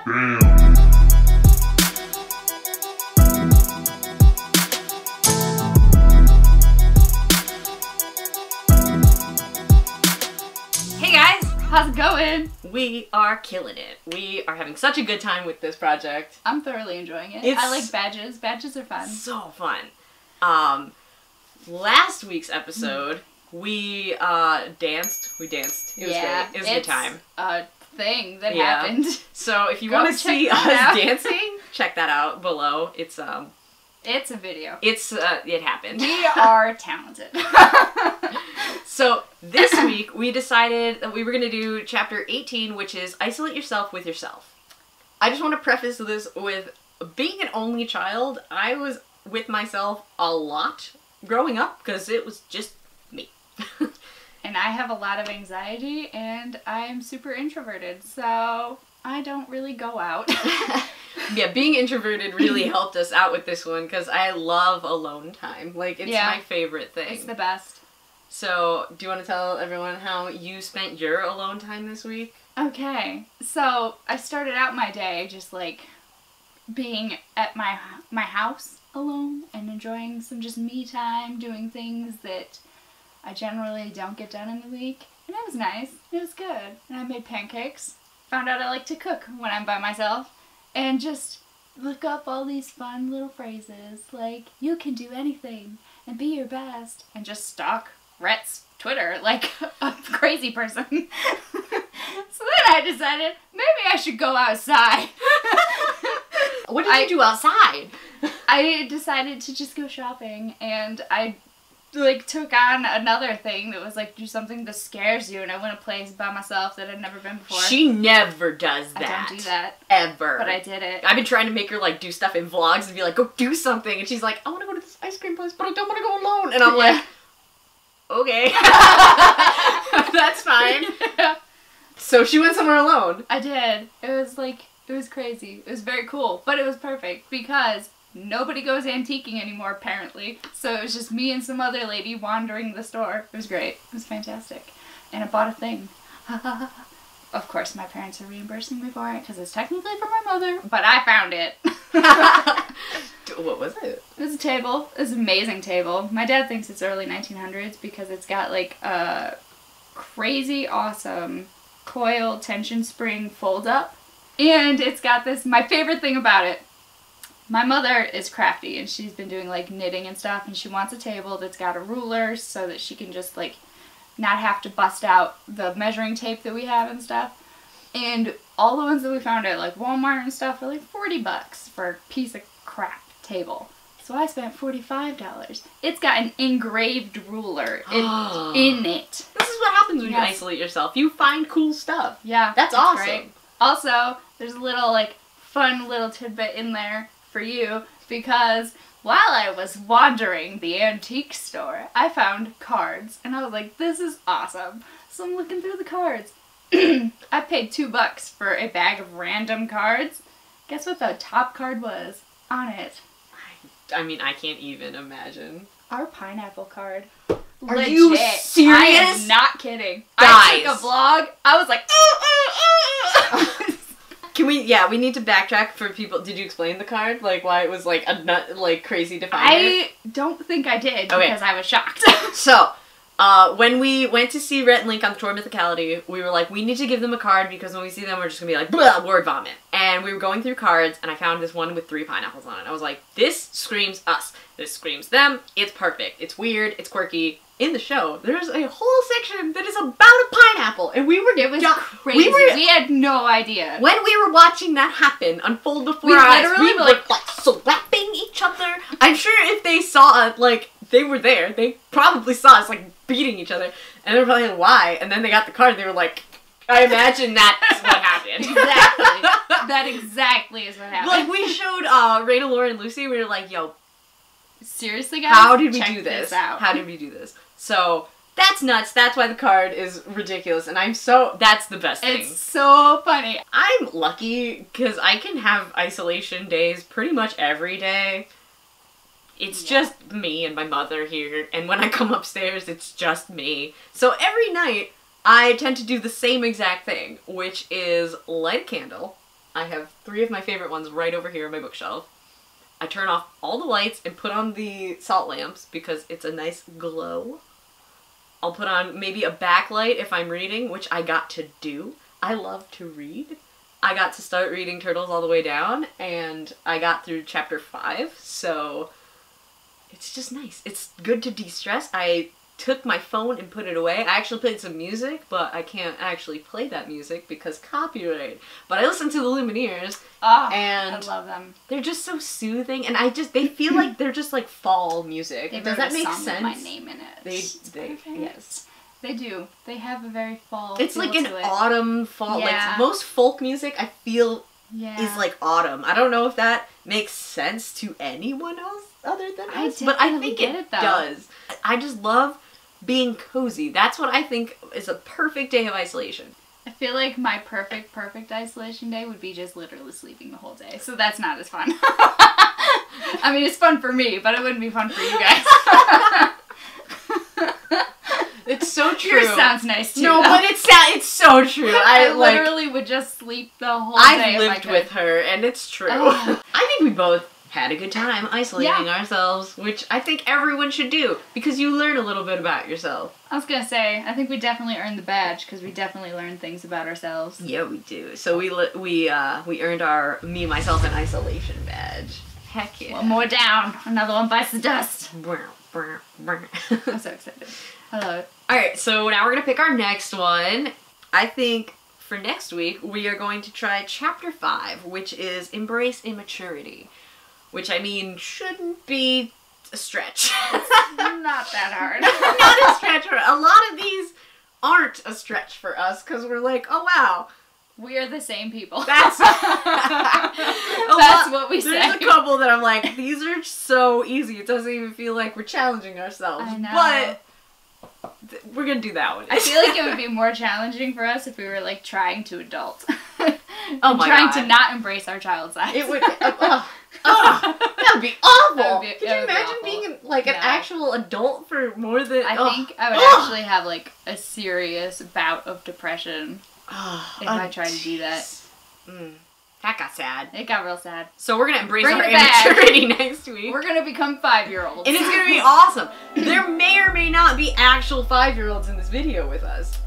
Hey guys, how's it going? We are killing it. We are having such a good time with this project. I'm thoroughly enjoying it. It's I like badges. Badges are fun. So fun. Last week's episode, we danced. We danced. It was great. It was a good time. A thing that happened. So if you want to see us dancing, check that out below. It's a video. It happened. We are talented. So this week we decided that we were going to do chapter 18, which is Isolate Yourself with Yourself. I just want to preface this with being an only child. I was with myself a lot growing up because it was just me. And I have a lot of anxiety and I'm super introverted, so I don't really go out. Yeah, being introverted really helped us out with this one because I love alone time. Like, it's my favorite thing. It's the best. So, do you want to tell everyone how you spent your alone time this week? Okay, so I started out my day just like being at my house alone and enjoying some just me time, doing things that I generally don't get done in the week. And it was nice. It was good. And I made pancakes. Found out I like to cook when I'm by myself. And just look up all these fun little phrases like, you can do anything and be your best. And just stalk Rhett's Twitter like a crazy person. So then I decided maybe I should go outside. What did you do outside? I decided to just go shopping, and I like took on another thing that was like, do something that scares you, and I went a place by myself that I'd never been before. She never does that. I don't do that. Ever. But I did it. I've been trying to make her like do stuff in vlogs and be like, go do something, and she's like, I want to go to this ice cream place, but I don't want to go alone. And I'm like, okay. That's fine. So she went somewhere alone. I did. It was crazy. It was very cool, but it was perfect because nobody goes antiquing anymore, apparently. So it was just me and some other lady wandering the store. It was great. It was fantastic. And I bought a thing. Of course, my parents are reimbursing me for it because it's technically for my mother, but I found it. What was it? It was a table. It was an amazing table. My dad thinks it's early 1900s because it's got like a crazy awesome coil tension spring fold up. And it's got this, my favorite thing about it, my mother is crafty and she's been doing like knitting and stuff, and she wants a table that's got a ruler so that she can just like not have to bust out the measuring tape that we have and stuff. And all the ones that we found at like Walmart and stuff are like 40 bucks for a piece of crap table. So I spent $45. It's got an engraved ruler in it. This is what happens when you isolate yourself. You find cool stuff. Yeah. That's awesome. Great. Also, there's a little like fun little tidbit in there for you because while I was wandering the antique store, I found cards and I was like, this is awesome. So I'm looking through the cards. I paid $2 for a bag of random cards. Guess what the top card was on it? I mean, I can't even imagine. Our pineapple card. Are you serious? I am not kidding. Guys. I took a vlog. I was like, Can we, we need to backtrack for people. Did you explain the card? Like, why it was like a nut, like crazy to find it? I don't think I did because I was shocked. So, when we went to see Rhett and Link on the tour of Mythicality, we were like, we need to give them a card because when we see them, we're just gonna be like, blah, word vomit. And we were going through cards, and I found this one with 3 pineapples on it. I was like, this screams us. This screams them. It's perfect. It's weird. It's quirky. In the show, there's a whole section that is about a pineapple, and we were crazy. We had no idea. When we were watching that happen unfold before our eyes, we were like slapping each other. I'm sure if they saw it, like, they were there, they probably saw us, like, beating each other, and they were probably like, why? And then they got the card, and they were like, I imagine that's what happened. Exactly. That exactly is what happened. Like, we showed Rhett, Laura, and Lucy, we were like, yo, seriously, guys? How did we do this? How did we do this? So, that's nuts. That's why the card is ridiculous. And that's the best thing. It's so funny. I'm lucky because I can have isolation days pretty much every day. It's just me and my mother here. And when I come upstairs, it's just me. So every night, I tend to do the same exact thing, which is light a candle, I have 3 of my favorite ones right over here on my bookshelf. I turn off all the lights and put on the salt lamps because it's a nice glow. I'll put on maybe a backlight if I'm reading, which I got to do. I love to read. I got to start reading Turtles All the Way Down, and I got through chapter 5, so it's just nice. It's good to de-stress. I took my phone and put it away. I actually played some music, but I can't actually play that music because copyright. But I listened to the Lumineers, and I love them. They're just so soothing, and they feel like they're just like fall music. Does that make sense? With my name in it. Yes. They do. They have a very fall It's feel like an to it. autumn fall. Yeah. Like most folk music, I feel is like autumn. I don't know if that makes sense to anyone else other than us, but I think it does. I just love being cozy. That's what I think is a perfect day of isolation. I feel like my perfect isolation day would be just literally sleeping the whole day. So that's not as fun. I mean, it's fun for me, but it wouldn't be fun for you guys. It's so true. Yours sounds nice too. No, but it's so true. I literally would just sleep the whole day. I've lived with her, and it's true. I think we both had a good time isolating ourselves, which I think everyone should do, because you learn a little bit about yourself. I was gonna say, I think we definitely earned the badge, because we definitely learned things about ourselves. Yeah, we do. So we earned our Me, Myself, and Isolation badge. Heck yeah. One more down. Another one bites the dust. I'm so excited. I love it. Alright, so now we're gonna pick our next one. I think for next week, we are going to try chapter 5, which is Embrace Immaturity. Which, I mean, shouldn't be a stretch. Not that hard. Not a stretch. A lot of these aren't a stretch for us, because we're like, oh wow. We are the same people. That's what we say. There's a couple that I'm like, these are so easy. It doesn't even feel like we're challenging ourselves. I know. But we're gonna do that one. I feel like it would be more challenging for us if we were like trying to adult. Oh my trying God. to not embrace our child side. It would. That would be awful. Could you imagine being an actual adult for more than? I think I would actually have like a serious bout of depression if I tried to do that. That got sad. It got real sad. So we're gonna embrace our immaturity next week. We're gonna become 5-year-olds. And it's gonna be awesome. There may or may not be actual 5-year-olds in this video with us.